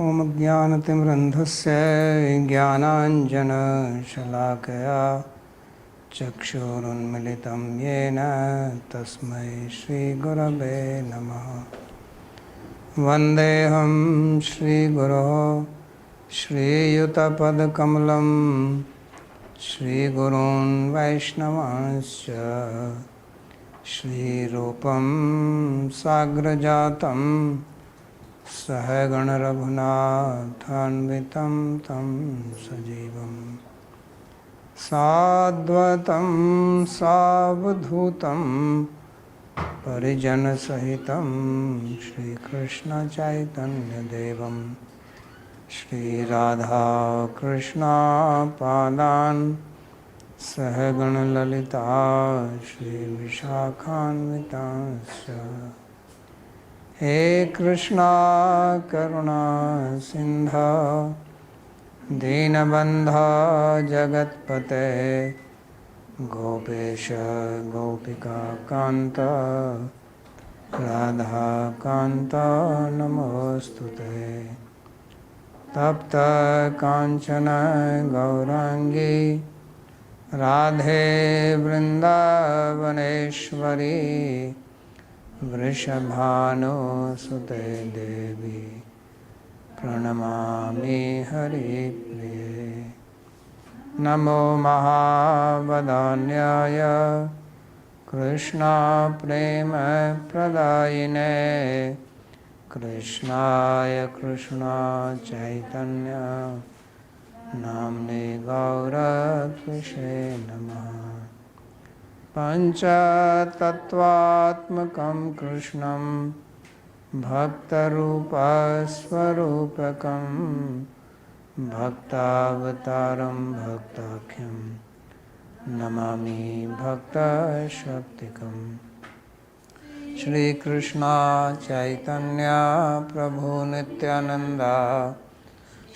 ॐ ज्ञानतिमिरन्धस्य ज्ञानाञ्जनशलाकया चक्षुरुन्मिलितं येन तस्मै श्रीगुरवे नमः। वन्देऽहं श्रीगुरोः श्रीयुतपदकमलं श्रीगुरून् वैष्णवांश्च श्रीरूपं साग्रजातं सहगणरघुनाथान्वितं तं सजीवं साद्वैतं सावधूतं परिजनसहितं श्रीकृष्णचैतन्यदेवं श्रीराधाकृष्णपादान् सहगणललिता श्रीविशाखान्वितांश्च। हे कृष्णा करुणा सिन्धो दीनबन्धो जगत्पते गोपेश गोपिकान्त राधाकान्त नमोऽस्तुते। तप्त काञ्चन गौराङ्गी राधे वृन्दावनेश्वरी वृषभानुसुते देवी प्रणमामि हरिप्रिये। नमो महावदान्याय कृष्णप्रेमप्रदायिने कृष्णाय कृष्णचैतन्य नाम्ने गौरत्विषे नमः। पञ्चतत्त्वात्मकं कृष्णं भक्तरूपस्वरूपकं भक्तावतारं भक्ताख्यं नमामि भक्तशक्तिकं। श्रीकृष्ण चैतन्य प्रभु नित्यानंद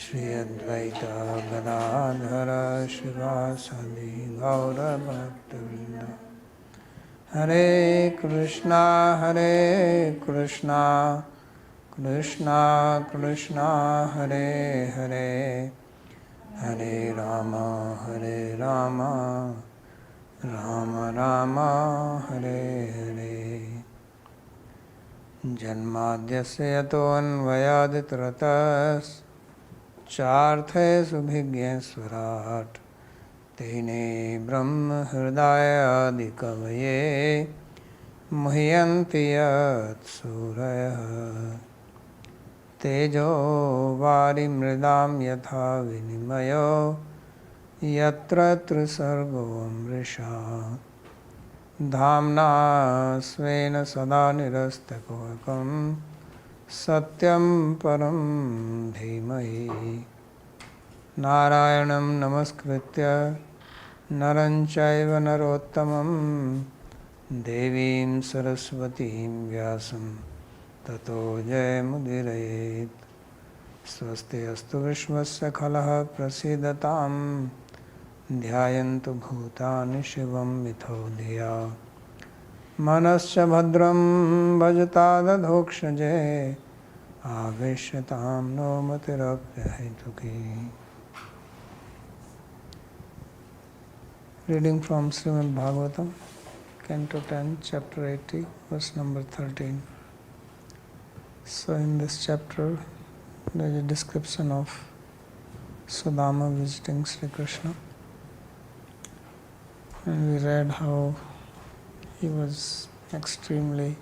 श्री अद्वैत गदाधर शिवासादि गौरभक्तवृंद। हरे कृष्णा कृष्णा कृष्णा हरे हरे हरे राम राम राम हरे हरे। जन्माद्यस्य यतोऽन्वयादितरतश्चार्थेषु भिज्ञस्वराट् तेने ब्रह्म हृदयादिकवये मुह्यन्ति यत्सूरयः। तेजो वारिमृदां यथा विनिमयो यत्र त्रिसर्गो मृषा धाम्ना स्वेन सदा निरस्तकुहकं सत्यं परं धीमहि। नारायणं नमस्कृत्य नरं चैव नरोत्तमं देवीं सरस्वतीं व्यासं ततो जयमुदीरयेत्। स्वस्ति अस्तु विश्वस्य खलः प्रसीदतां ध्यायन्तु भूतानि शिवं मिथो धिया। मनश्च भद्रं भजतादधोक्षजे आवेश्यतां no मतिरप्यहेतुकी। Reading from Śrīmad Bhāgavatam, Canto 10, Chapter 80, verse number 13. So in this chapter, there is a description of Sudama visiting Sri Krishna. And we read how he was extremely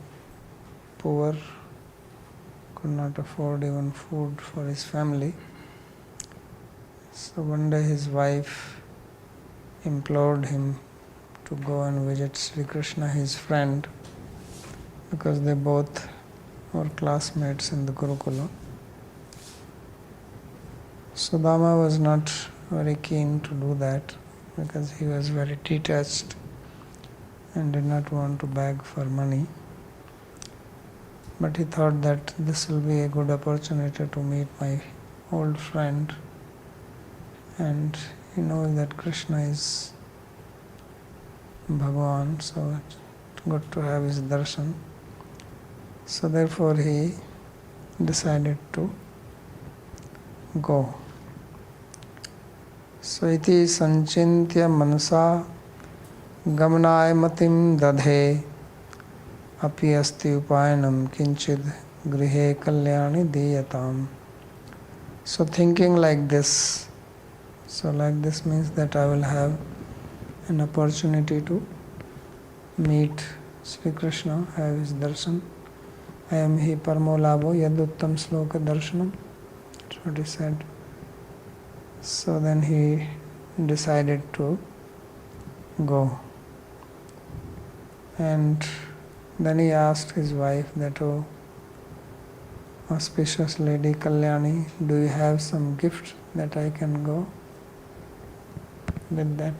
poor, could not afford even food for his family. So one day his wife implored him to go and visit Sri Krishna, his friend, because they both were classmates in the Gurukula. Sudama was not very keen to do that because he was very detached and did not want to beg for money. But he thought that this will be a good opportunity to meet my old friend, and he knows that Krishna is Bhagavan, so it's good to have his darshan. So therefore he decided to go. So iti sanchintya manasa gamnaya matim dadhe api asti upayanam kinchid grihe kalyani diyatam. So thinking like this, so like this means that I will have an opportunity to meet Sri Krishna, have his darshan. I am hi parmo labho yad uttam sloka darshanam. That's what he said. So then he decided to go. And then he asked his wife that, oh, auspicious lady Kalyani, do you have some gift that I can go with that?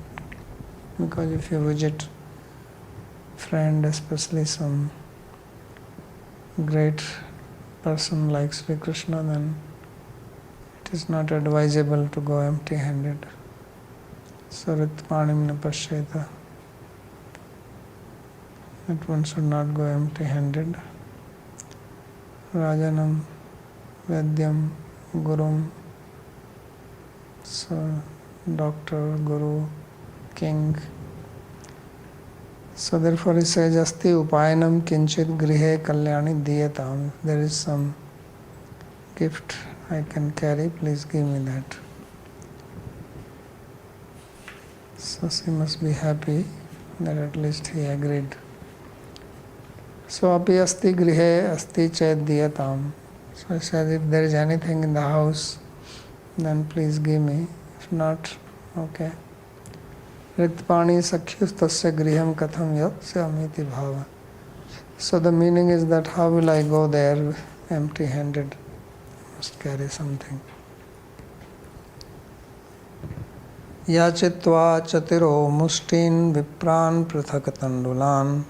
Because if you visit friend, especially some great person like Sri Krishna, then it is not advisable to go empty-handed. Saritpanim na pashyeta. That one should not go empty-handed. Rajanam, Vedyam, Gurum. So, doctor, guru, king. So therefore he says, Asti upayanam kinchit grihe kalyani diyatam. If there is some gift I can carry, please give me that. So she must be happy that at least he agreed. So api asti grihe asti chet diyatam. So he said, if there is anything in the house, then please give me. If not, okay. Ritpani sakhyus tasya griham katham yatsya amiti bhava. So the meaning is that how will I go there empty-handed? I must carry something. Yachitva chatiro mustin vipran prathak tandulan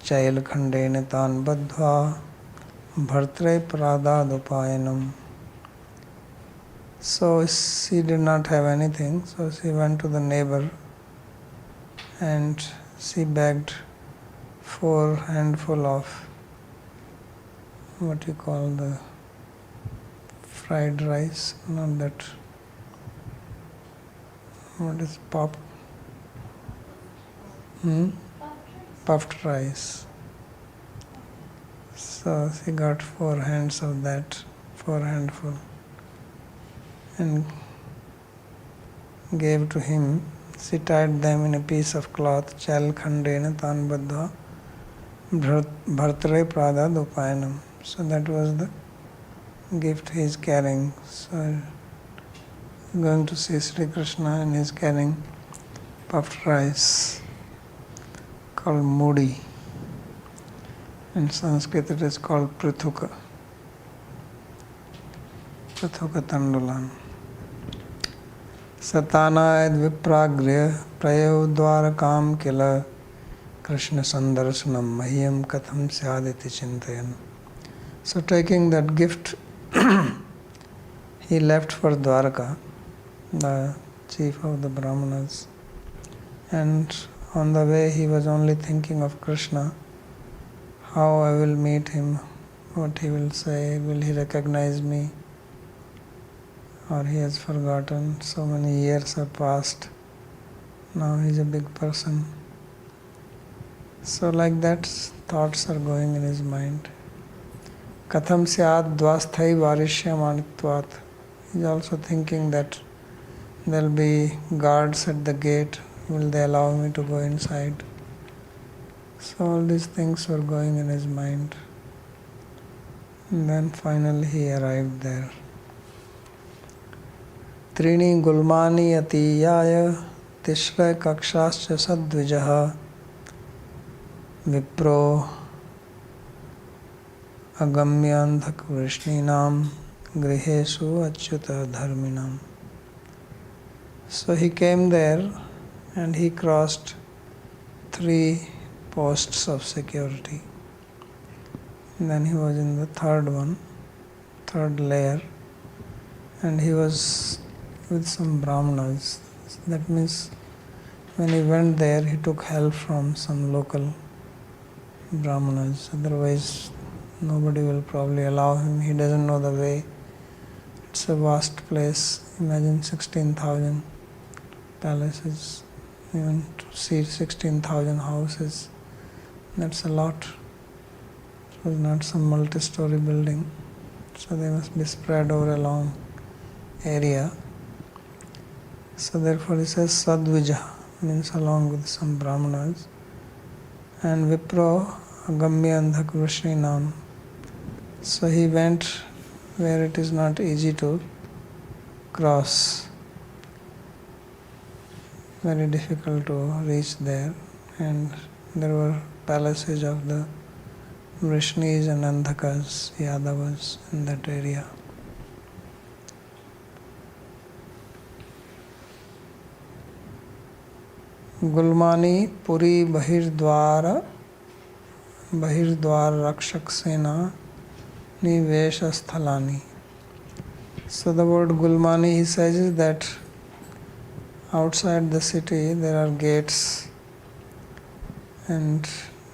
chail khandene tan badhva bhartre pradadupayanam. So she did not have anything, so she went to the neighbor and she begged 4 handful of what you call the fried rice, not that, what is pop? Puffed rice. So she got 4 hands of that, 4 handful, and gave to him. She tied them in a piece of cloth, chal khandena tan badha bhartre pradad upayanam. So that was the gift he is carrying. So going to see Sri Krishna and he is carrying puffed rice called mudi. In Sanskrit it is called prithuka. Prithuka tandulan. Satanayad vipragriya prayo dvarakam kila Krishna sandarshanam mahyam katham syaditi chintayan. So taking that gift, he left for Dwaraka, the chief of the Brahmanas. And on the way he was only thinking of Krishna, how I will meet him, what he will say, will he recognize me, or he has forgotten. So many years have passed, now he is a big person. So like that, thoughts are going in his mind. Katham syad dvasthai varishyamanittvat. He is also thinking that there will be guards at the gate. Will they allow me to go inside? So all these things were going in his mind. And then finally he arrived there. Trini gulmani atiyaya tishra kakshascha sadvijaha vipro agamyandhak vrishninam grihesu achyuta dharminam. So he came there and he crossed 3 posts of security. And then he was in the third layer, and he was with some brahmanas. That means when he went there, he took help from some local brahmanas. Otherwise, nobody will probably allow him. He doesn't know the way It's a vast place. Imagine 16,000 palaces, even to see 16,000 houses. That's a lot. It was not some multi-story building. So they must be spread over a long area. So therefore he says Sadvija, means along with some brahmanas. And Vipro Agamya Andhakrushrinam. So he went where it is not easy to cross. Very difficult to reach there. And there were palaces of the Vrishnis and Andhakas, Yadavas in that area. Gulmani Puri Bahirdwar Rakshak Sena Nivesha Sthalani. So the word Gulmani, he says, is that outside the city there are gates, and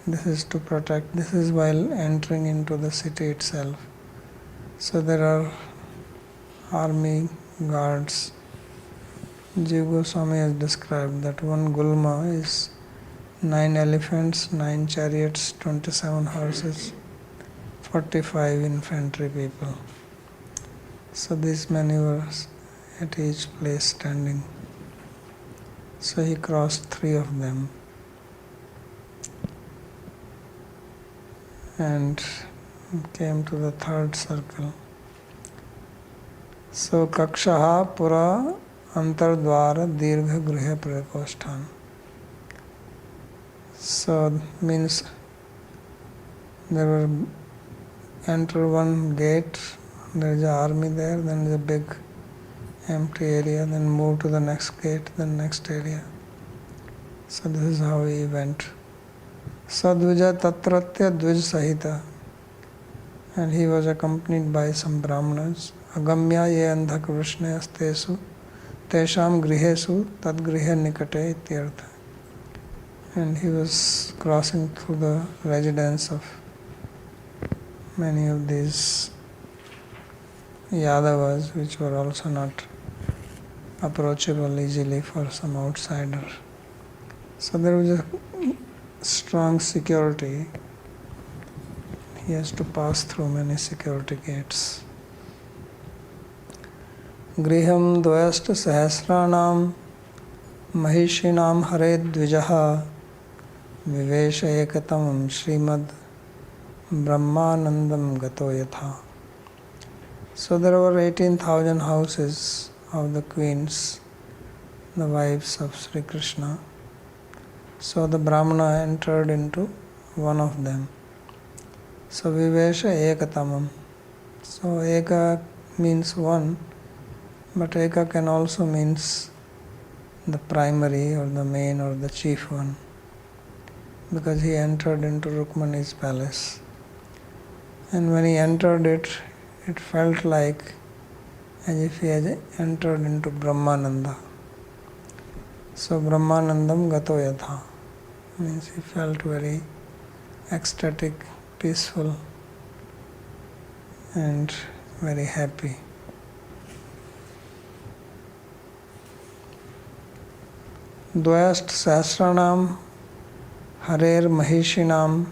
this is to protect. This is while entering into the city itself. So there are army guards. Jiva Goswami has described that one Gulma is 9 elephants, 9 chariots, 27 horses, 45 infantry people. So these many were at each place standing. So he crossed 3 of them and came to the 3rd circle. So Kakshaha Pura Antardwara Dirgha Griha Prakoshthan. So means there were enter one gate, there is an army there, then there is a big empty area, then move to the next gate, then next area. So this is how he went. Sadvija Tatratya Dvij Sahita, and he was accompanied by some brahmanas. Agamya ye andhak vrishne astesu tesham grihesu tad grihe nikate ityartha. And he was crossing through the residence of many of these Yadavas, which were also not approachable easily for some outsider. So there was a strong security. He has to pass through many security gates. Griham dvayast sahasranam mahishinam hare dvijaha vivesha ekatamam Śrīmad Brahmanandam gato yatha. So there were 18,000 houses of the queens, the wives of Sri Krishna. So the Brahmana entered into one of them. So Vivesha Ekatamam. So Eka means one, but Eka can also means the primary or the main or the chief one, because he entered into Rukmani's palace. And when he entered it, it felt like as if he had entered into Brahmananda. So Brahmanandam gato yatha means he felt very ecstatic, peaceful and very happy. Dvayast sahasranam harer mahishinam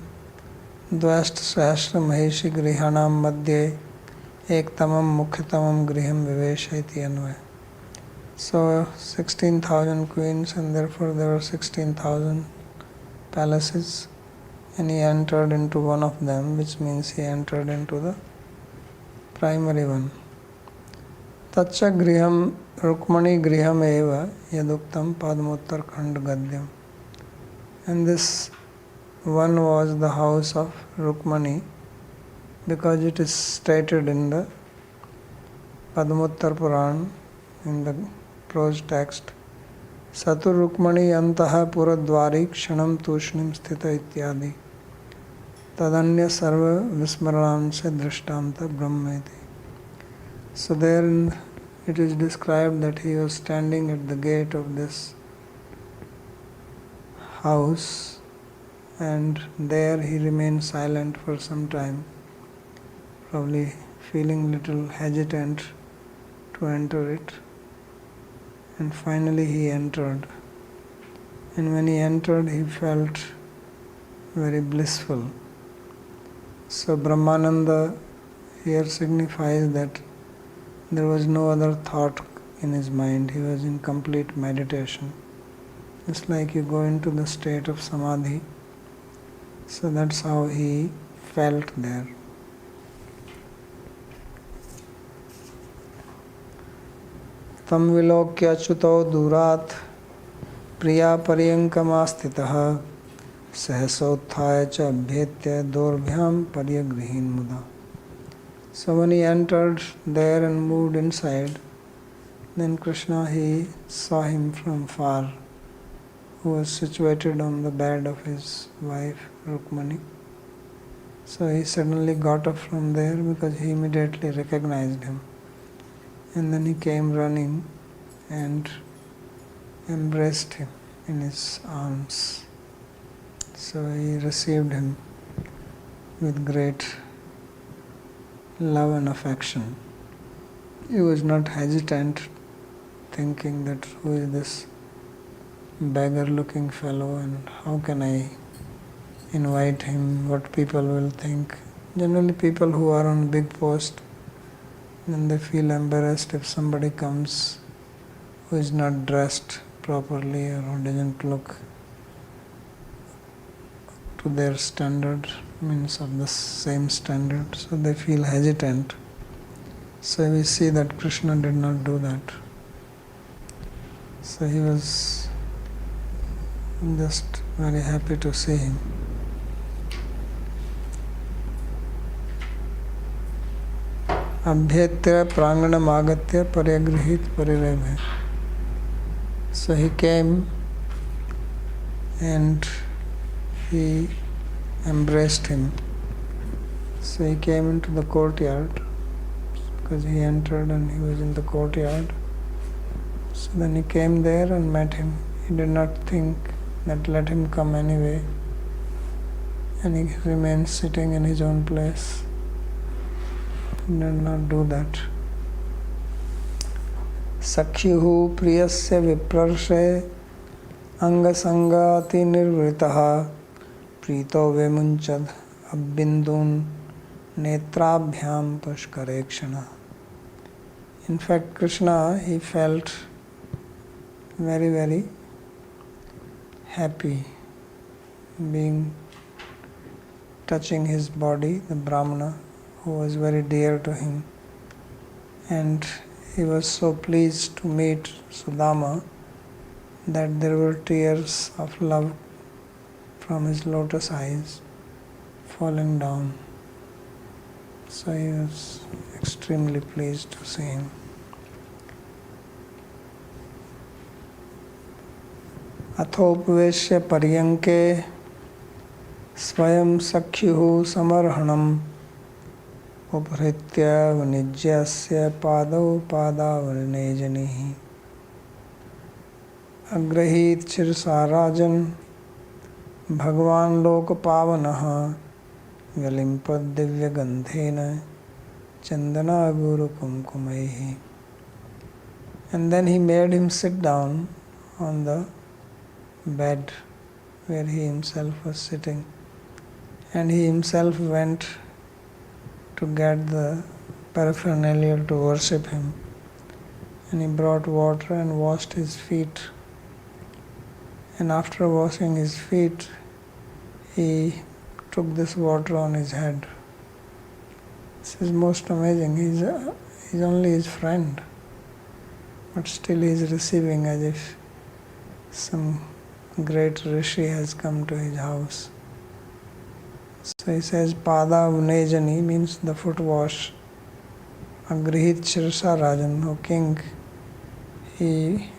dvayast sahasra mahishi grihanam madhye ektamam mukhyatamam griham vivesha iti anvaya. So 16,000 queens, and therefore there were 16,000 palaces, and he entered into one of them, which means he entered into the primary one. Tacha griham Rukmani griham eva yaduktam padmottar khand gadyam. And this one was the house of Rukmani, because it is stated in the Padmottar Puran, in the prose text, Satur Rukmani antaha puradvari kshanam tushnim sthita ityadi tadanya sarva vismaranam se drishtanta brahmeti. So there it is described that he was standing at the gate of this house, and there he remained silent for some time, probably feeling little hesitant to enter it. And finally he entered. And when he entered, he felt very blissful. So Brahmananda here signifies that there was no other thought in his mind. He was in complete meditation. Just like you go into the state of samadhi. So that's how he felt there. Tam vilokya chuto durat priya paryankamasthitah sahasothaya cha abhyetya dorbhyam paryagrihin muda. So when he entered there and moved inside, then Krishna, he saw him from far, who was situated on the bed of his wife Rukmani. So he suddenly got up from there because he immediately recognized him. And then he came running and embraced him in his arms. So he received him with great love and affection. He was not hesitant, thinking that who is this beggar-looking fellow and how can I invite him, what people will think. Generally people who are on big post, then they feel embarrassed if somebody comes who is not dressed properly or who doesn't look to their standard, means of the same standard, so they feel hesitant. So we see that Krishna did not do that. So he was just very happy to see him. Abhyetya pranganam agatya paryagrihit parirevhe. So he came and he embraced him. So he came into the courtyard because he entered and he was in the courtyard. So then he came there and met him. He did not think that let him come anyway. And he remained sitting in his own place. He did not do that. Sakhyuhu priyasya viprarshe angasangati nirvritaha prito vemunchad abbindun netrabhyam pushkarekshana. In fact, Krishna, he felt very, very happy touching his body, the Brahmana, who was very dear to him. And he was so pleased to meet Sudama that there were tears of love from his lotus eyes falling down. So he was extremely pleased to see him. Athopaveshya paryanke swayam sakhyuhu samarhanam upahritya vanijyasya padau padavarnejanihi agrahit chirsarajan bhagwan lokapavanaha Galimpad divya gandhena chandana guru kumkumaihi. And then he made him sit down on the bed where he himself was sitting. And he himself went to get the paraphernalia to worship him. And he brought water and washed his feet. And after washing his feet, he took this water on his head. This is most amazing. He's only his friend, but still he is receiving as if some great rishi has come to his house. So he says, Pada Unejani means the foot wash. Agrihit Shirsa Rajan, O king, he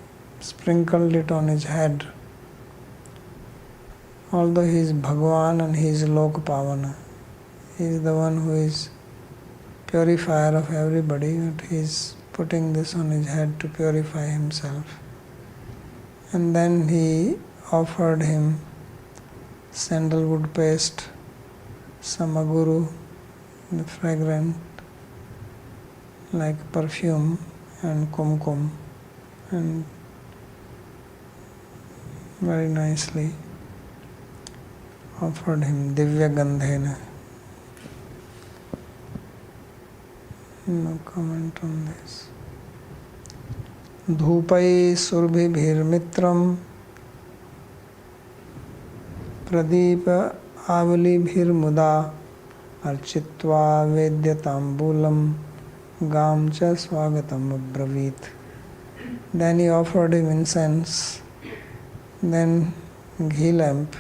sprinkled it on his head. Although he is Bhagwan and he is Lokapavana, he is the one who is purifier of everybody, but he is putting this on his head to purify himself. And then he offered him sandalwood paste, samaguru, the fragrant like perfume, and kumkum, and very nicely offered him divya gandhena. No comment on this. Dhupai surbhibhir mitram pradeepa avalibhir muda architva vedyatambulam gam cha swagatam abravit. Then he offered him incense, then ghee lamp,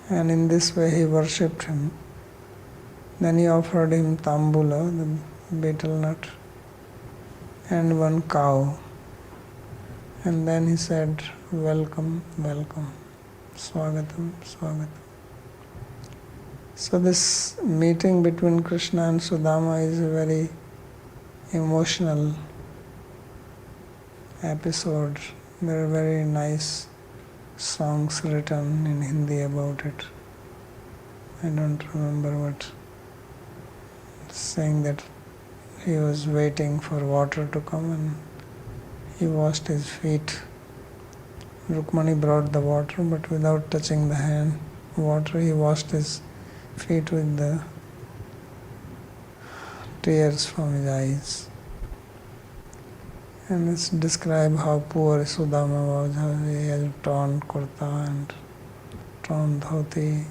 and in this way he worshipped him. Then he offered him tambula, the betel nut, and one cow. And then he said, welcome, welcome, swagatam, swagatam. So this meeting between Krishna and Sudama is a very emotional episode. There are very nice songs written in Hindi about it. I don't remember what. Saying that he was waiting for water to come and he washed his feet. Rukmani brought the water, but without touching the water, he washed his feet with the tears from his eyes. And let's describe how poor Sudama was, how he had torn kurta and torn dhoti,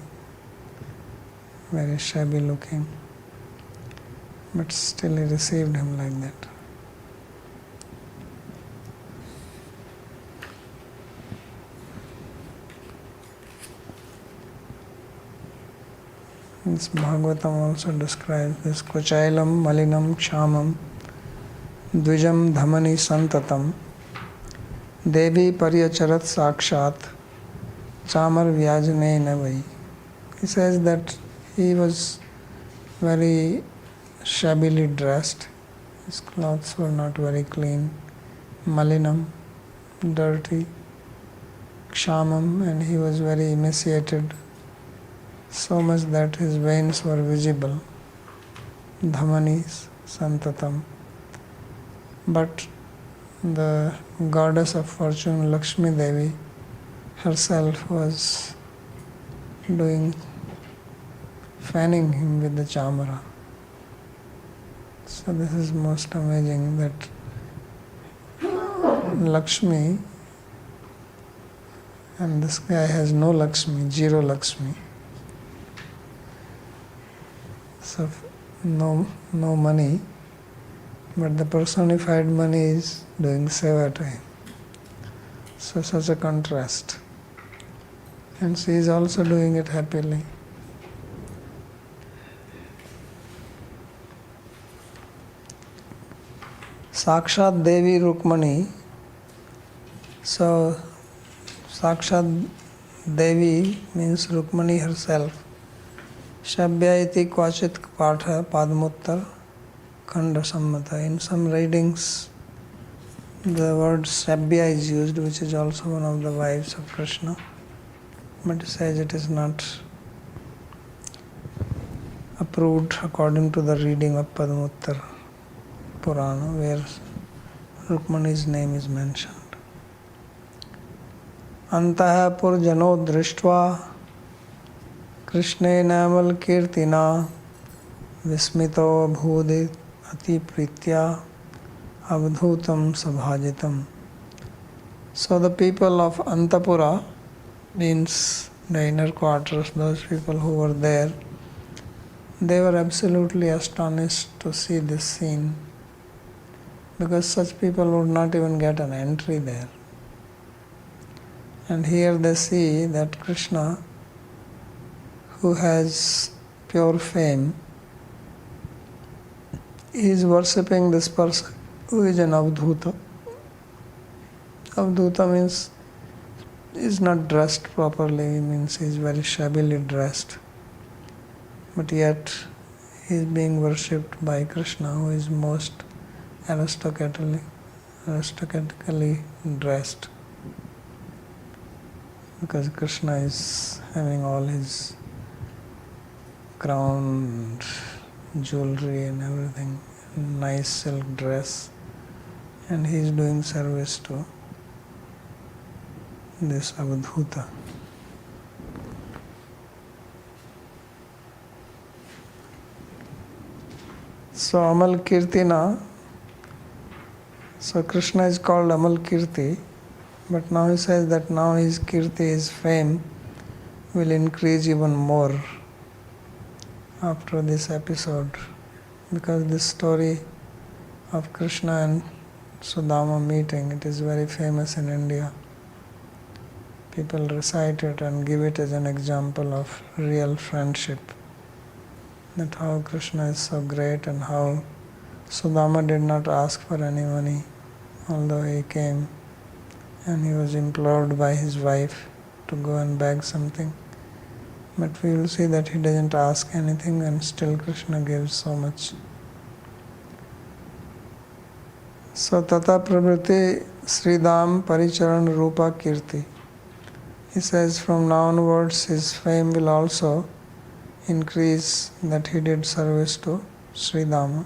very shabby looking. But still he received him like that. This Bhagavatam also describes this Kuchailam Malinam Kshamam Dvijam Dhamani Santatam Devi Paryacharat Sakshat Chamar Vyajane Navai. He says that he was very shabbily dressed. His clothes were not very clean. Malinam, dirty. Kshamam, and he was very emaciated, so much that his veins were visible. Dhamanis, Santatam. But the goddess of fortune, Lakshmi Devi, herself was fanning him with the chamara. So this is most amazing that Lakshmi, and this guy has no Lakshmi, zero Lakshmi. So no money, but the personified money is doing seva to him. So such a contrast. And she is also doing it happily. Sakshat Devi Rukmani. So Sakshat Devi means Rukmani herself. Shabya iti kvachit patha padmuttar khanda sammata. In some readings the word Shabya is used, which is also one of the wives of Krishna. But it says it is not approved according to the reading of Padmuttar Purana, where Rukmani's name is mentioned. Antah purjano drishtva Krishne namal kirtina vismito bhudit ati pritya avdhutam sabhajitam. So the people of Antapura, means the inner quarters, those people who were there, they were absolutely astonished to see this scene, because such people would not even get an entry there. And here they see that Krishna, who has pure fame, is worshipping this person who is an Avdhuta. Avdhuta means is not dressed properly, means he is very shabbily dressed. But yet he is being worshipped by Krishna, who is most aristocratically dressed. Because Krishna is having all his crown, jewelry and everything, nice silk dress, and he is doing service to this Avadhuta. So Amal Kirtina, so Krishna is called Amal Kirti, but now he says that now his Kirti, his fame, will increase even more after this episode, because this story of Krishna and Sudama meeting, it is very famous in India. People recite it and give it as an example of real friendship, that how Krishna is so great and how Sudama did not ask for any money, although he came and he was implored by his wife to go and beg something. But we will see that he doesn't ask anything and still Krishna gives so much. So Tata Pravriti Sridham Paricharan Rupa Kirti. He says from now onwards his fame will also increase, that he did service to Sridhama.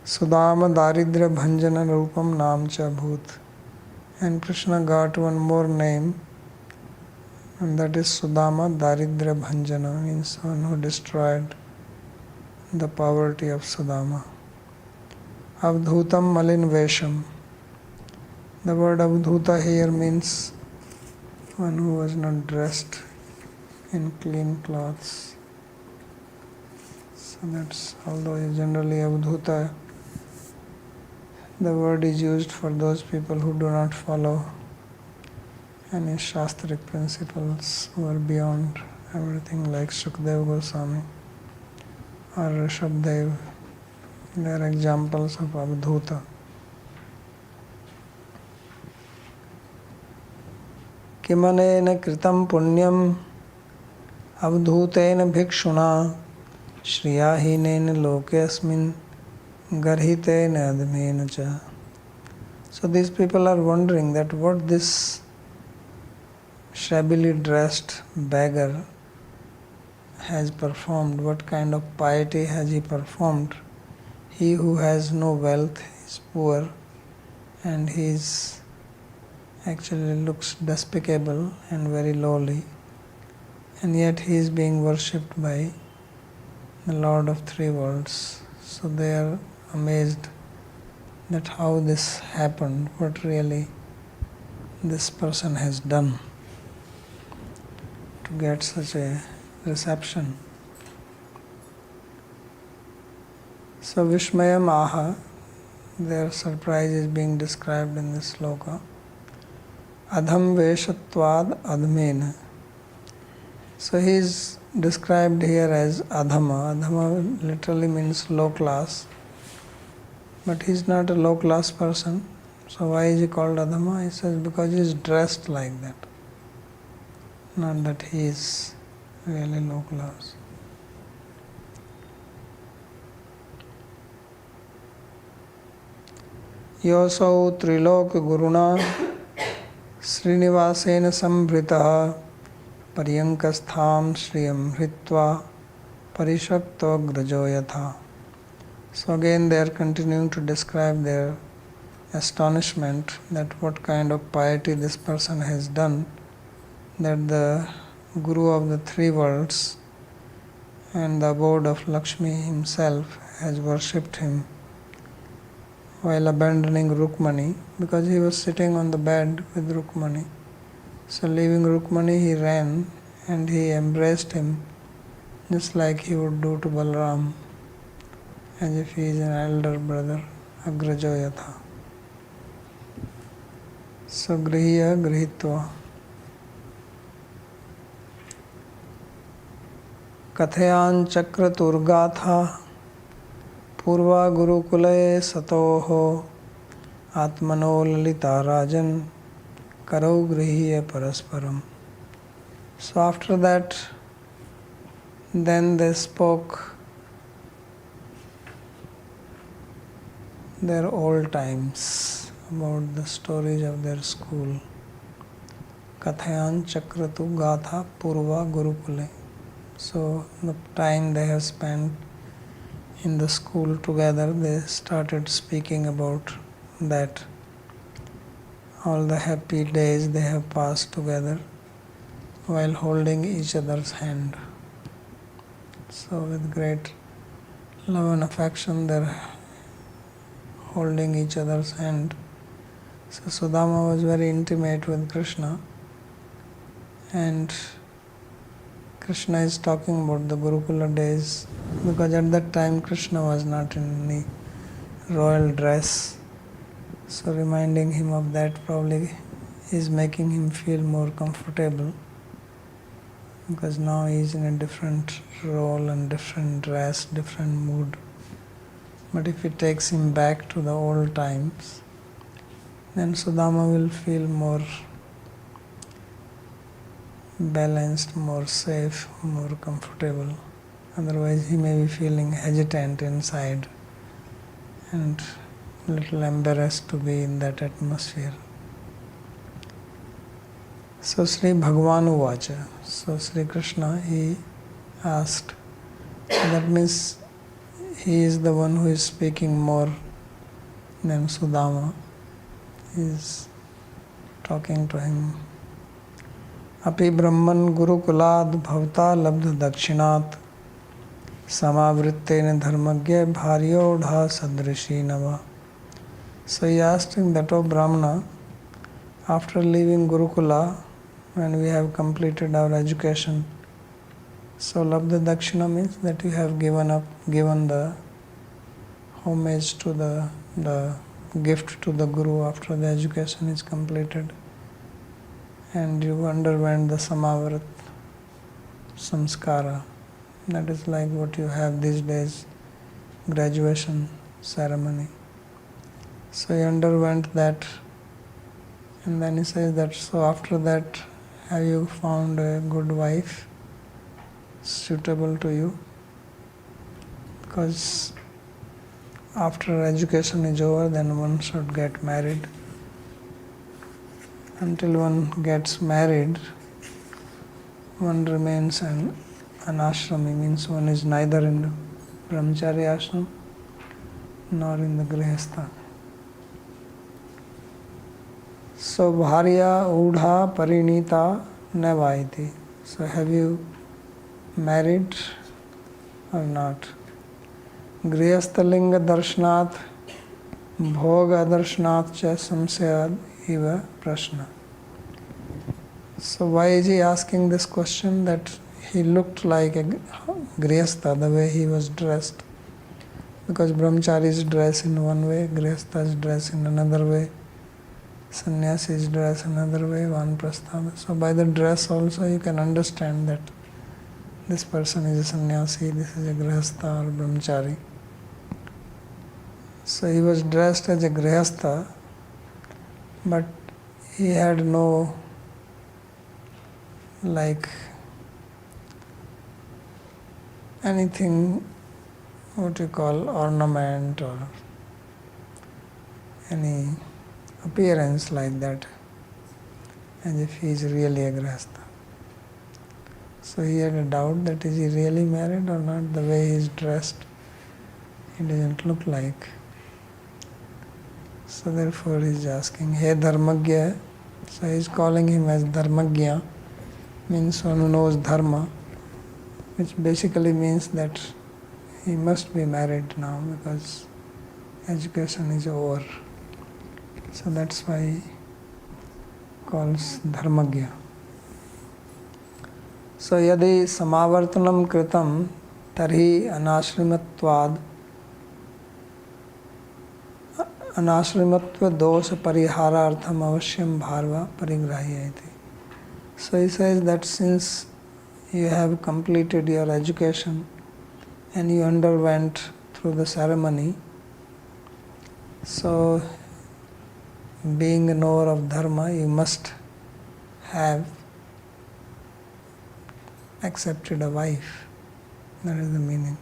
Sudama Daridra Bhanjana Rupam Nam Cha Bhut. And Krishna got one more name, and that is Sudama Daridra Bhanjana, means one who destroyed the poverty of Sudama. Avdhutam Malin Vesham. The word Avdhuta here means one who was not dressed in clean clothes. So that's, although generally Avdhuta, the word is used for those people who do not follow any Shastric principles, who are beyond everything, like Shukdev Goswami or Rishabdev. They are examples of Avdhuta. Kimanena kritam punyam avdhutena bhikshuna shriyahinena lokesmin garhitena admena cha. So these people are wondering that what this shabbily dressed beggar has performed, what kind of piety has he performed. He who has no wealth is poor, and he is actually looks despicable and very lowly, and yet he is being worshipped by the Lord of three worlds. So they are amazed that how this happened, what really this person has done to get such a reception. So Vishmayam Aha, their surprise is being described in this sloka. Adham Veshatvad Admena. So he is described here as Adhama. Adhama literally means low class, but he is not a low class person. So why is he called Adhama? He says because he is dressed like that, not that he is really low class. Yosau Trilok Guruna Srinivasena Sambritaha Paryankastham Shriyam Hritva Parishakto Grajoyatha. So again they are continuing to describe their astonishment that what kind of piety this person has done, that the Guru of the three worlds and the abode of Lakshmi himself has worshipped him while abandoning Rukmani, because he was sitting on the bed with Rukmani. So leaving Rukmani, he ran and he embraced him just like he would do to Balaram, as if he is an elder brother, Agrajoyatha. So Grihiya Grihitva. Kathayan Chakra Turgatha Purva Gurukule Satoho Atmano Lalita Rajan Karo Grihiya Parasparam. So after that, then they spoke their old times, about the stories of their school. Kathayan Chakratu Gatha Purva Gurukule. So the time they have spent in the school together, they started speaking about that all the happy days they have passed together while holding each other's hand. So with great love and affection they're holding each other's hand. So Sudama was very intimate with Krishna, and Krishna is talking about the Gurukula days, because at that time Krishna was not in any royal dress. So reminding him of that probably is making him feel more comfortable, because now he is in a different role and different dress, different mood. But if it takes him back to the old times, then Sudama will feel more balanced, more safe, more comfortable. Otherwise he may be feeling hesitant inside and a little embarrassed to be in that atmosphere. So Sri Bhagavan Uvacha. So Sri Krishna, he asked. That means he is the one who is speaking more than Sudama. He is talking to him. Api Brahman Gurukulad Bhavta Labdha Dakshinat Samavrittena Dharmagya Bharyodha Sadrishi Nava. So he asked him that, O Brahmana, after leaving Gurukula, when we have completed our education, so Labdha Dakshina means that you have given the homage to the gift to the Guru after the education is completed, and you underwent the Samavrit Samskara. That is like what you have these days, graduation ceremony. So he underwent that, and then he says that, so after that, have you found a good wife suitable to you? Because after education is over, then one should get married. Until one gets married, one remains an ashrami, means one is neither in the brahmachari ashram nor in the grihastha. So bharya udha parinita navaiti. So have you married or not? Grihasthalinga darshanat bhoga darshanat cha samsayad eva prashna. So why is he asking this question? That he looked like a grihastha, the way he was dressed. Because brahmachari is dressed in one way, grihastha is dressed in another way, sannyasi is dressed another way, vanaprastha. So by the dress also you can understand that this person is a sannyasi, this is a grihastha or brahmachari. So he was dressed as a grihastha, but he had no anything, what you call ornament or any appearance like that, as if he is really a grihastha. So he had a doubt that is he really married or not. The way he is dressed, he doesn't look like. So therefore he is asking, Hey Dharmagya. So he is calling him as Dharmagya, means one who knows dharma, which basically means that he must be married now because education is over. So that's why he calls Dharmagya. So yadi samavartanam kritam tarhi anashrimatvad anashrimatva dosha pariharartham avashyam bharva parigrahyati. So he says that since you have completed your education and you underwent through the ceremony, so being a knower of dharma, you must have accepted a wife. That is the meaning.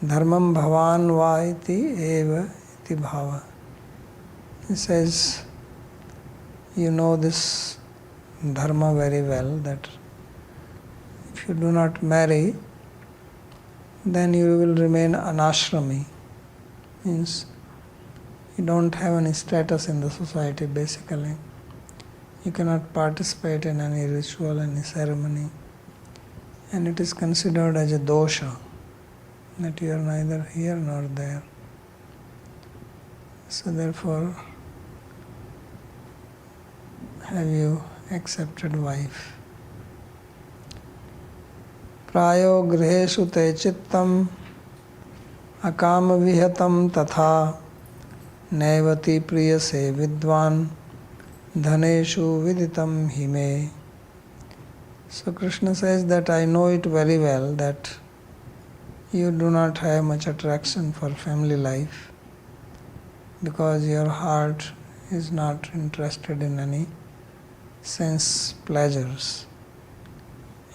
Dharmam bhavan va iti eva iti bhava. He says, you know this dharma very well, that if you do not marry, then you will remain anashrami. Means You don't have any status in the society basically. You cannot participate in any ritual, any ceremony. And it is considered as a dosha, that you are neither here nor there. So therefore, have you accepted wife? Prayo griheshu te chittam akama vihatam tatha naivati priyase vidvan dhaneshu viditam hime. So Krishna says that I know it very well that you do not have much attraction for family life because your heart is not interested in any sense pleasures.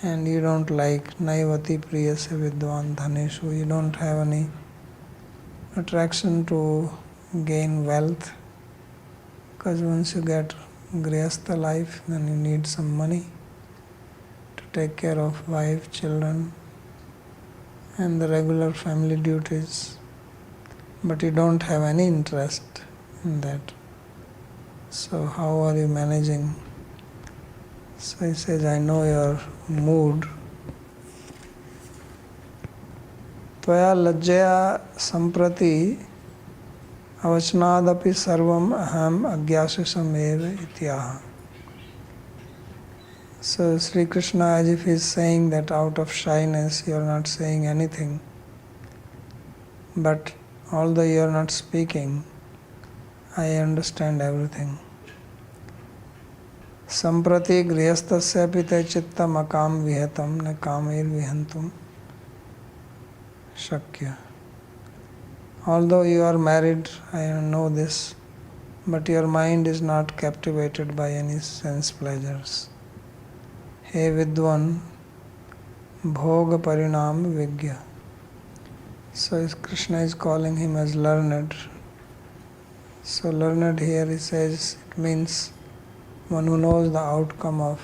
And you don't like naivati priyase vidvan dhaneshu. You don't have any attraction to gain wealth because once you get grihastha life, then you need some money to take care of wife, children, and the regular family duties. But you don't have any interest in that. So how are you managing? So he says, I know your mood. Tvaya lajjaya samprati avachnadapi sarvam aham agyasisam eva ityaha. So Sri Krishna, as if he is saying that out of shyness you are not saying anything, but although you are not speaking, I understand everything. Samprati grihastasya pite chittam akam vihatam na kamir vihantum shakya. Although you are married, I know this, but your mind is not captivated by any sense pleasures. He vidwan bhoga parinam vigya. So Krishna is calling him as learned. So learned here he says it means one who knows the outcome of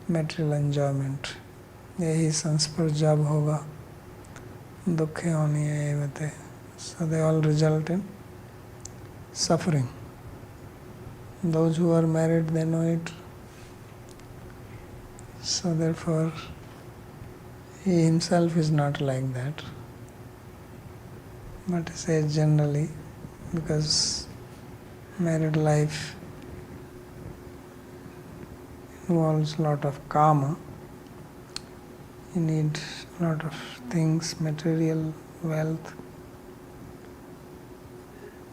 material enjoyment. Yehi sanspar jab hoga dukhe honi evate. So they all result in suffering. Those who are married, they know it. So therefore, he himself is not like that. But he says generally, because married life involves a lot of karma, you need a lot of things, material, wealth,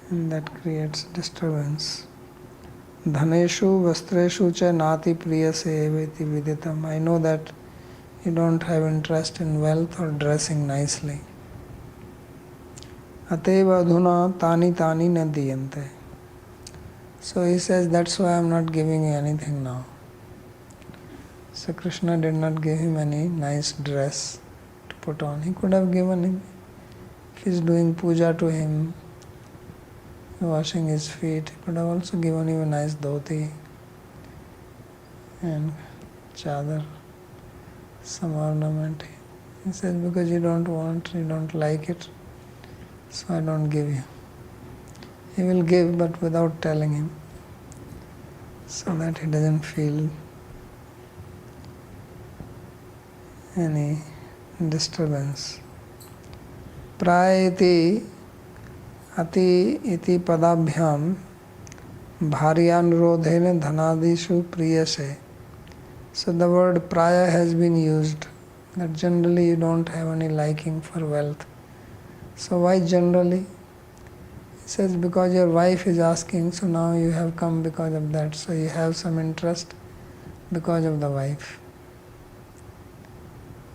and that creates disturbance. Dhaneshu vastreshu cha nati priyase eveti viditam. I know that you don't have interest in wealth or dressing nicely. Ateva adhuna tani tani na diyante. So he says, that's why I am not giving you anything now. So Krishna did not give him any nice dress to put on. He could have given him, if he is doing puja to him, washing his feet, he could have also given him a nice dhoti and chadar, some ornament. He says, because you don't want, you don't like it, so I don't give you. He will give, but without telling him, so that he doesn't feel any disturbance. Prayati ati iti padabhyam bharyanrodhena dhanadishu priyase. So the word praya has been used, that generally you don't have any liking for wealth. So why generally? He says because your wife is asking, so now you have come because of that. So you have some interest because of the wife.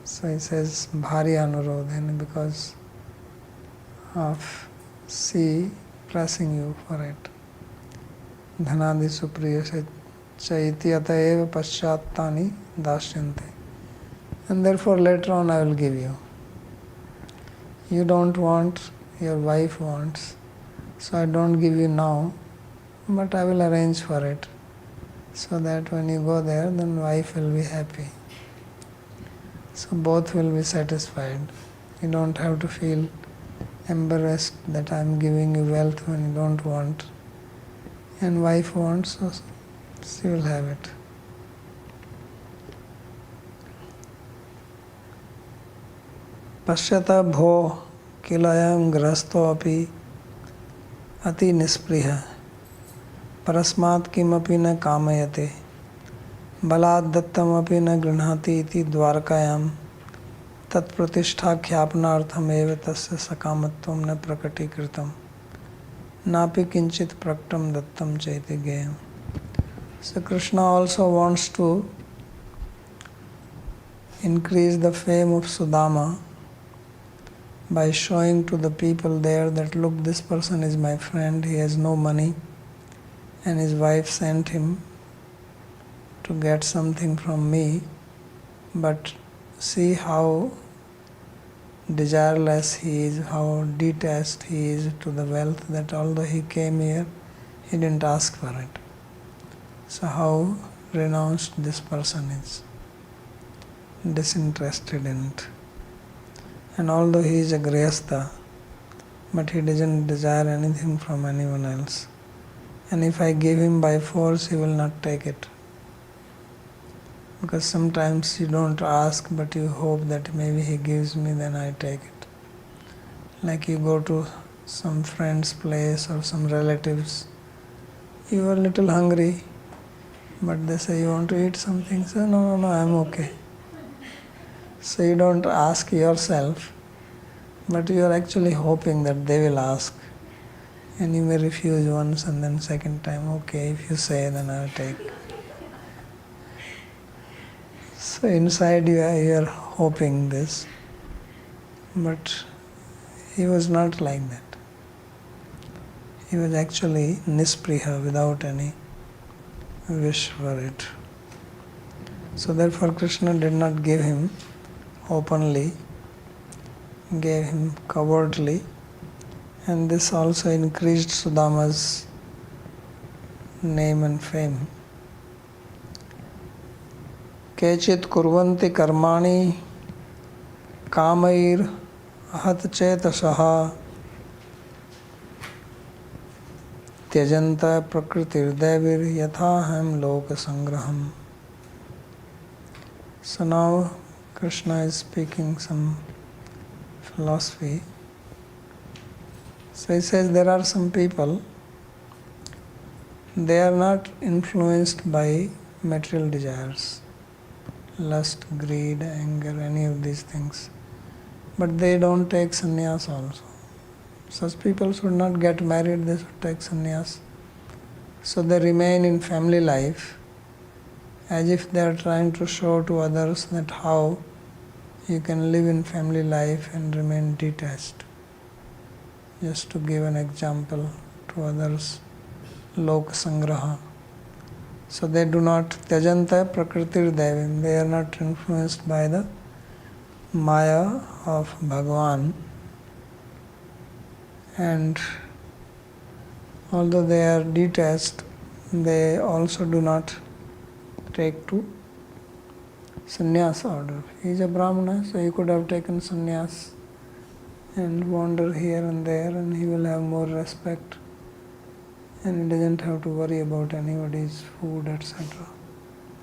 So he says bharyanrodhena, because of she pressing you for it. Dhanadishu priyase chaiti ataeva paschattani dashyante. And therefore later on I will give you. You don't want, your wife wants, so I don't give you now, but I will arrange for it, so that when you go there, then wife will be happy. So both will be satisfied. You don't have to feel embarrassed that I am giving you wealth when you don't want, and wife wants, so she will have it. Pashyata bho kilayam grasto api ati nispriha parasmat kimapi na kamayate balad dattam api na grinhati iti dwarkayam tat pratishtha khyapnartham eva tasya sakamatvam na prakatikritam napi kinchit praktam dattam chaiti gayam. So Krishna also wants to increase the fame of Sudama by showing to the people there that, look, this person is my friend, he has no money, and his wife sent him to get something from me, but see how desireless he is, how detached he is to the wealth, that although he came here, he didn't ask for it. So how renounced this person is, disinterested in it. And although he is a grihastha, but he doesn't desire anything from anyone else. And if I give him by force, he will not take it. Because sometimes you don't ask, but you hope that maybe he gives me, then I take it. Like you go to some friend's place or some relatives, you are a little hungry, but they say, you want to eat something? So no, I'm okay. So you don't ask yourself, but you are actually hoping that they will ask. And you may refuse once and then second time, okay, if you say, then I'll take. So inside you are hoping this, but he was not like that. He was actually nispriha, without any wish for it. So therefore Krishna did not give him openly, gave him covertly, and this also increased Sudama's name and fame. Kechit kurvanti karmani kamair ahat chetasaha tyajanta prakritir devir yathaham loka sangraham. So now Krishna is speaking some philosophy. So he says there are some people, they are not influenced by material desires, lust, greed, anger, any of these things. But they don't take sannyas also. Such people should not get married, they should take sannyas. So they remain in family life as if they are trying to show to others that how you can live in family life and remain detached. Just to give an example to others, loka sangraha. So they do not tyajanta prakritir devim, they are not influenced by the maya of Bhagavan. And although they are detached, they also do not take to sannyas order. He is a Brahmana, so he could have taken sannyas and wander here and there, and he will have more respect, and he doesn't have to worry about anybody's food, etc.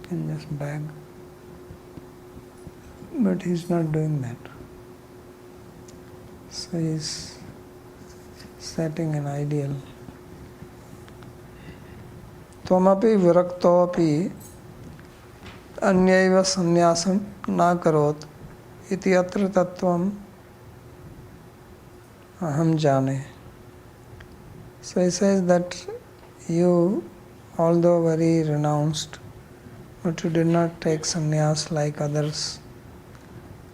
He can just beg. But he is not doing that. So he is setting an ideal. Tvamapi viraktopi anyaiva sannyasam na karot iti atra tattvam aham jane. So he says that you, although very renounced, but you did not take sannyas like others.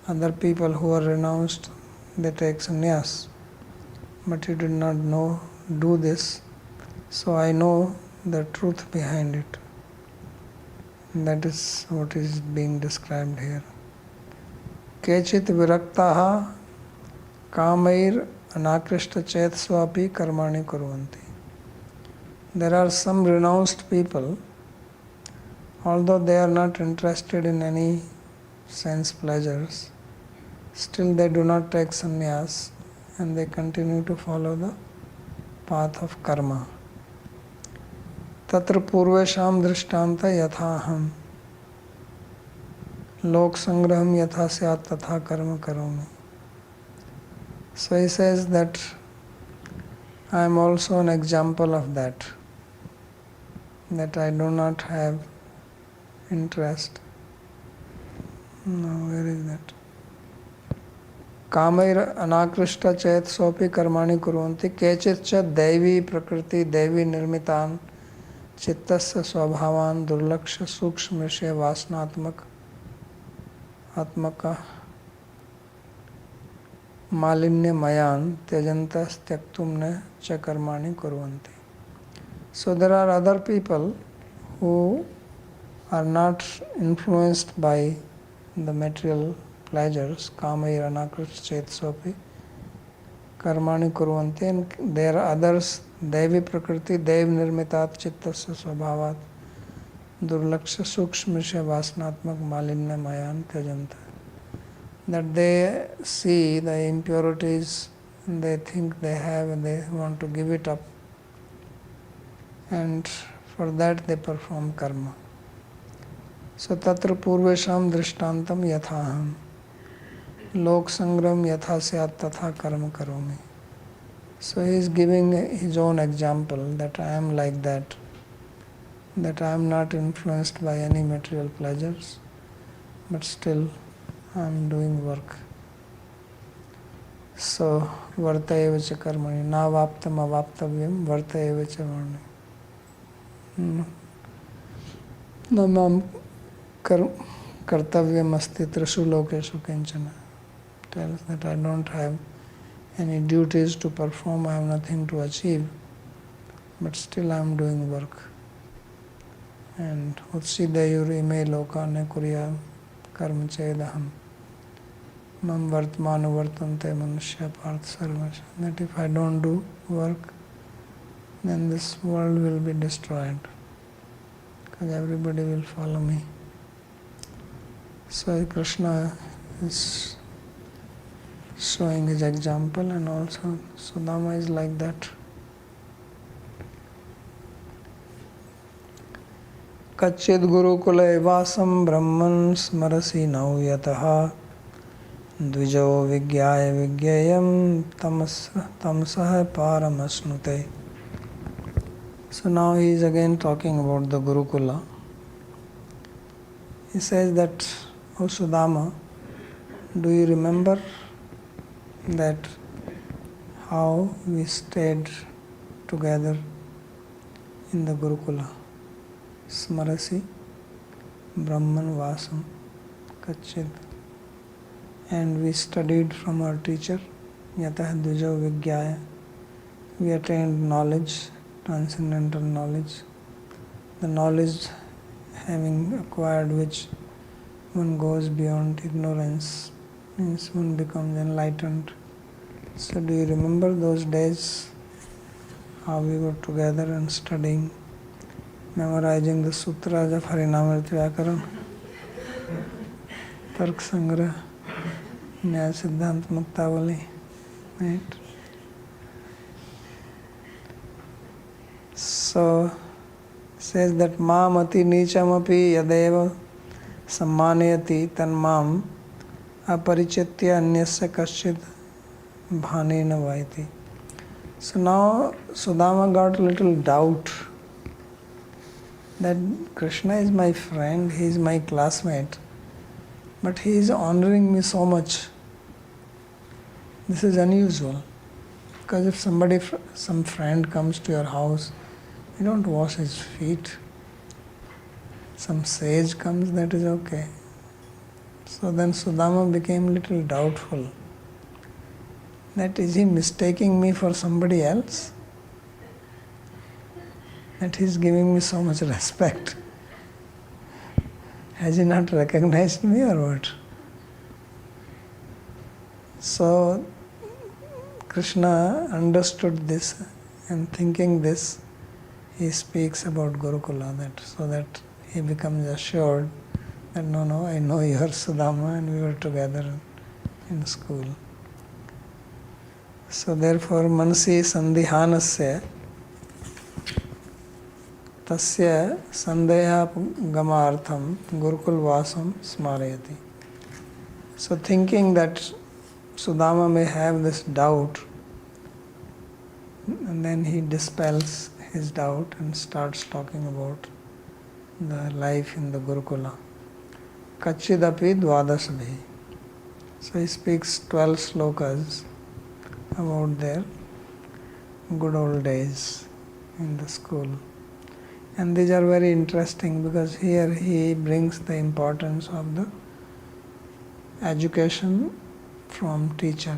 Other people who are renounced, they take sannyas. But you did not do this. So I know the truth behind it. And that is what is being described here. Kechit viraktaha kamair anakrishta chetsvapi karmani kurvanti. There are some renounced people, although they are not interested in any sense pleasures, still they do not take sannyas, and they continue to follow the path of karma. Tatra purvesham drishtanta yathaham lok sangraham yatha syat tatha karma karomi. So he says that I am also an example of that I do not have interest. No, where is that? Kamair anakrishta chet sopi karmani kurvanti kechit cha devi prakriti devi nirmitan chittasya swabhavan durlaksha sukshma vishaya vasnatmak atmaka malinya mayan tyajantas tyaktumne cha karmani kurvanti. So there are other people who are not influenced by the material pleasures, kamair anakrishta chet sopi karmani kurvanti, and there are others, devi prakriti dev nirmitat chittasya swabhavat durlaksha sukshma vishaya vasnatmak malinya mayan tyajanta, that they see the impurities and they think they have and they want to give it up, and for that they perform karma. So tatra purvesham drishtantam yathaham lok sangram yatha syat tatha karma karomi. So he is giving his own example that I am like that I am not influenced by any material pleasures, but still I am doing work. So varta eva cha karmani na vaptam avaptavyam varta eva cha varni na mam kartavyam asti trishu lokeshu kinchana. Tells that I don't have any duties to perform, I have nothing to achieve, but still I am doing work. And utsidayur ime lokane kurya karma chedaham mam vartmanu vartante manushya parth sarvasha. That if I don't do work, then this world will be destroyed, because everybody will follow me. So Krishna is showing his example, and also Sudama is like that. Kachid gurukule vasam brahman smarasi nau yataha dvijo vigyaya vigyayam tamsah paramasnute. So now he is again talking about the Gurukula. He says that, O Sudama, do you remember that how we stayed together in the Gurukula? Smarasi, Brahman Vasam, Kachid. And we studied from our teacher, Yatah Dvijo Vigyaya. We attained knowledge, transcendental knowledge. The knowledge having acquired which one goes beyond ignorance, means one becomes enlightened. So do you remember those days, how we were together and studying, memorizing the sutras of Harinamrita Vyakaran, Tark Sangrah, Nyaya Siddhant Muktavali, right? So says that Mamati Nichamapi Yadeva Sammanayati Tanmam Aparichetya Anyasya Kaschid Bhanena Vaiti. So now Sudama got a little doubt that Krishna is my friend, he is my classmate, but he is honoring me so much. This is unusual, because if some friend comes to your house, you don't wash his feet. Some sage comes, that is okay. So then Sudama became a little doubtful. That is he mistaking me for somebody else? That he is giving me so much respect. Has he not recognized me or what? So Krishna understood this, and thinking this, he speaks about Gurukula, so that he becomes assured that no, I know you are Sudama and we were together in school. So therefore, mansi sandhihanasya tasya sandeha gamartham gurukul vasam smarayati. So thinking that Sudama may have this doubt, and then he dispels his doubt and starts talking about the life in the Gurukula. Kachidapi dvadasabhi. So he speaks 12 slokas about their good old days in the school. And these are very interesting because here he brings the importance of the education from teacher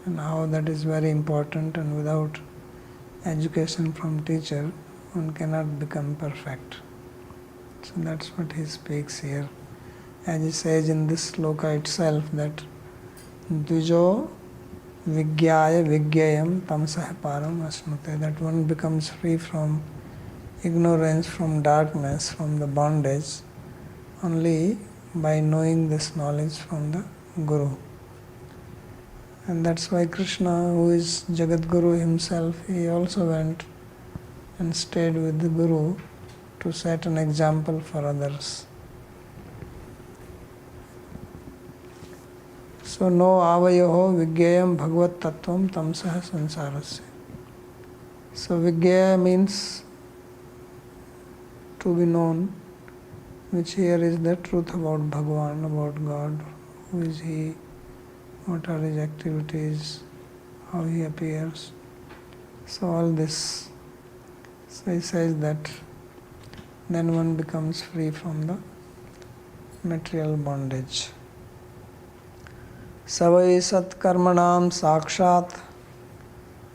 and how that is very important, and without education from teacher one cannot become perfect. So that's what he speaks here. As he says in this sloka itself that Dvijo Vigyaya Vigyayam Tamsah Param Asnute, that one becomes free from ignorance, from darkness, from the bondage only by knowing this knowledge from the Guru. And that's why Krishna, who is Jagat Guru himself, he also went and stayed with the Guru to set an example for others. So no avayoho vigyayam bhagavat tattvam tamsah sansarasya. So vigyaya means to be known, which here is the truth about Bhagavan, about God. Who is he? What are his activities? How he appears? So all this. So he says that then one becomes free from the material bondage. Savai sat karmanam sakshat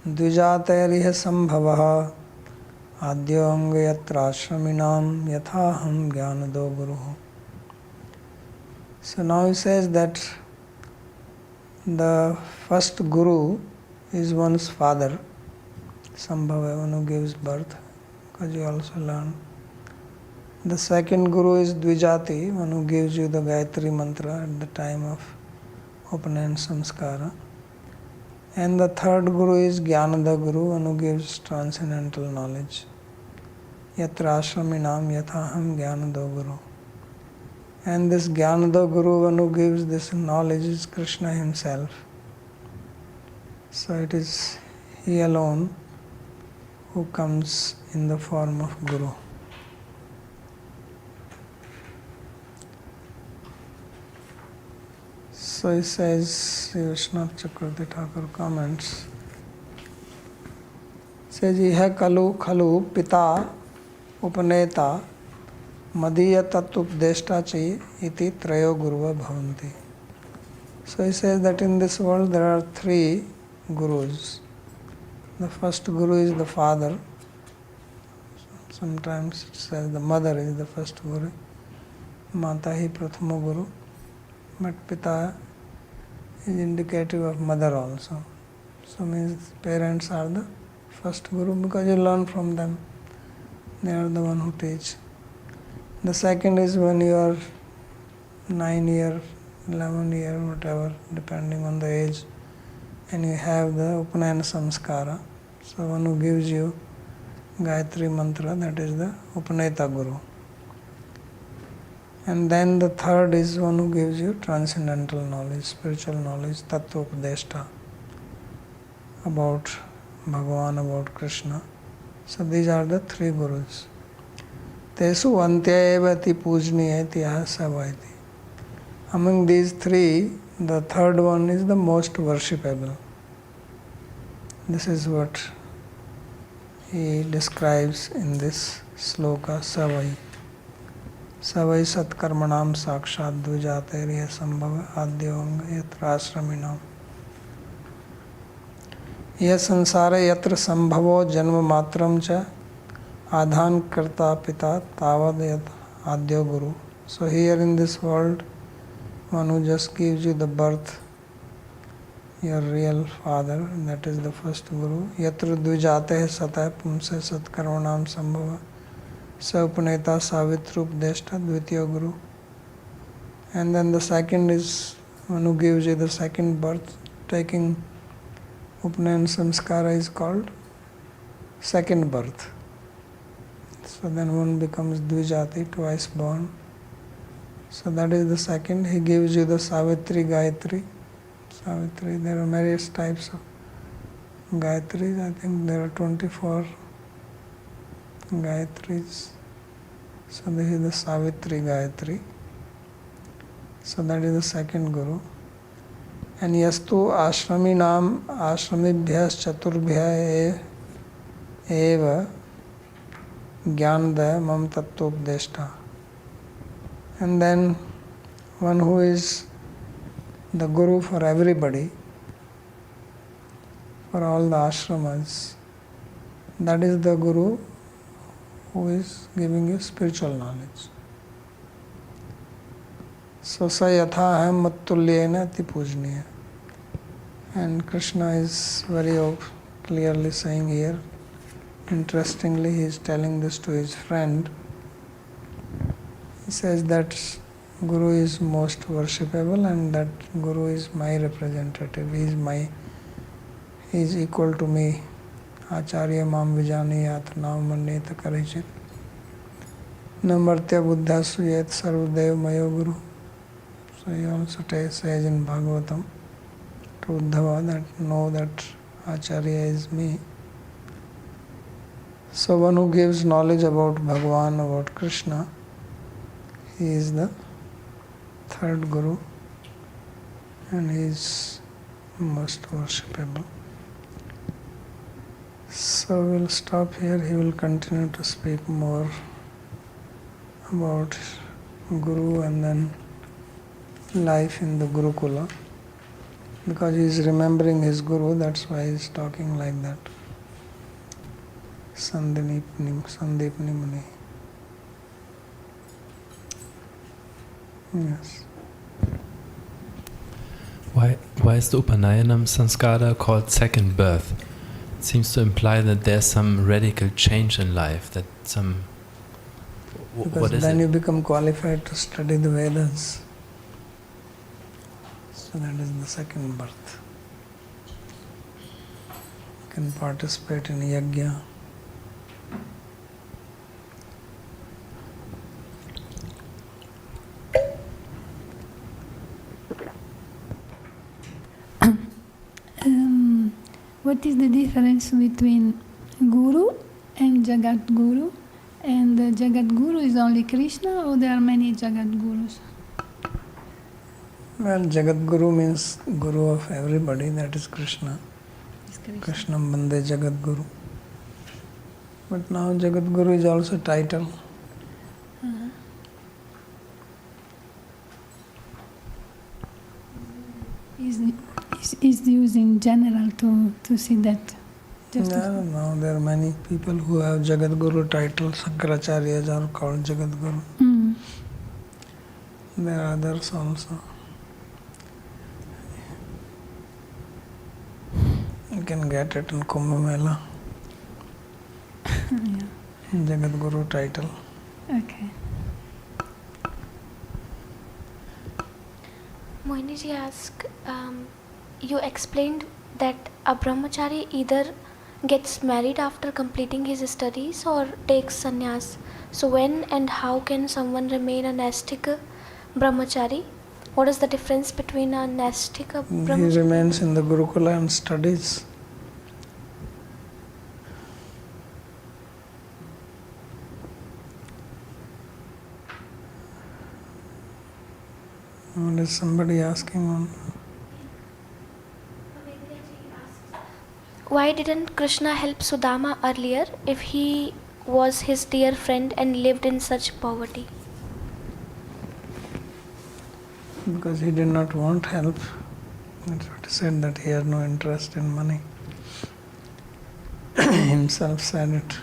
dvijateriha sambhavaha adhyanga yatra ashraminam yathaham jnanado guruh. So now he says that the first guru is one's father, Sambhava, one who gives birth, because you also learn. The second guru is Dvijati, one who gives you the Gayatri mantra at the time of opening samskara. And the third guru is Jnanada Guru, one who gives transcendental knowledge. Yatra ashraminam yathaham jnanado guru. And this Jnanada Guru, one who gives this knowledge, is Krishna himself. So it is he alone who comes in the form of Guru. So he says, Sri Vishnu Chakravarti Thakur comments, says, Iha kalu khalu pita upaneta madhiya tattupdeshta chi iti trayo guruva bhavanti. So he says that in this world there are three gurus. The first guru is the father. Sometimes it says the mother is the first guru. Mata hi prathama guru. But pita is indicative of mother also. So means parents are the first guru because you learn from them. They are the one who teach. The second is when you are 9 year, 11 year, whatever, depending on the age, and you have the Upanayana Samskara. So one who gives you Gayatri Mantra, that is the Upaneta Guru. And then the third is one who gives you transcendental knowledge, spiritual knowledge, Tattva Upadeshta, about Bhagavan, about Krishna. So these are the three gurus. Tesu antyayavati pujniyati savaiti. Among these three, the third one is the most worshipable. This is what he describes in this sloka, Savai. Savai satkarmanam sakshat dvijateriya sambhava adyong yatra ashraminam. Yah sansare yatra sambhavo janma matram cha adhan karta pita tavad yat adyo guru. So here in this world, one who just gives you the birth, your real father, that is the first guru. Yatra dvijate satay pumse satkarmanam sambhava saupaneta savitrup deshta dvitiya guru. And then the second is one who gives you the second birth, taking Upnayana samskara is called second birth. So then one becomes dvijati, twice born. So that is the second. He gives you the Savitri Gayatri. Savitri, there are various types of Gayatris. I think there are 24 Gayatris. So this is the Savitri Gayatri. So that is the second Guru. And yastu ashraminam ashramibhyas chaturbhya eva jnanada mam tattopdeshta. And then one who is the Guru for everybody, for all the ashramas, that is the Guru who is giving you spiritual knowledge. So sa yatha aham mattulyena ati pujniya. And Krishna is very clearly saying here, interestingly he is telling this to his friend. He says that Guru is most worshipable and that Guru is my representative. He is equal to me. Acharya mam vijaniyat nam manneta karichit. Namartya buddha suyet sarvadev mayo guru. So he also says in Bhagavatam to Uddhava that know that Acharya is me. So one who gives knowledge about Bhagavan, about Krishna, he is the third Guru and he is most worshipable. So we'll stop here. He will continue to speak more about Guru and then life in the Gurukula. Because he is remembering his Guru, that's why he is talking like that. Sandeep Muni. Yes. Why is the Upanayanam Sanskara called second birth? It seems to imply that there's some radical change in life, that some... Because what is then it? you become qualified to study the Vedas. So that is the second birth. You can participate in yajna. What is the difference between Guru and Jagat Guru? And Jagat Guru is only Krishna, or there are many Jagat Gurus? Well, Jagat Guru means Guru of everybody, that is Krishna. Krishna Bande Jagat Guru. But now Jagat Guru is also a title. Is used in general to see that? No, there are many people who have Jagat Guru title. Shankaracharyas are called Jagat Guru. There are others also. You can get it in Kumbh Mela. Jagat Guru title. Okay. Mohiniji asked, you explained that a brahmachari either gets married after completing his studies or takes sannyas. So when and how can someone remain a nastic brahmachari? What is the difference between a nastic brahmachari? He remains in the Gurukula and studies. What is somebody asking on? Why didn't Krishna help Sudama earlier if he was his dear friend and lived in such poverty? Because he did not want help. That's what he said, that he had no interest in money. Himself said it.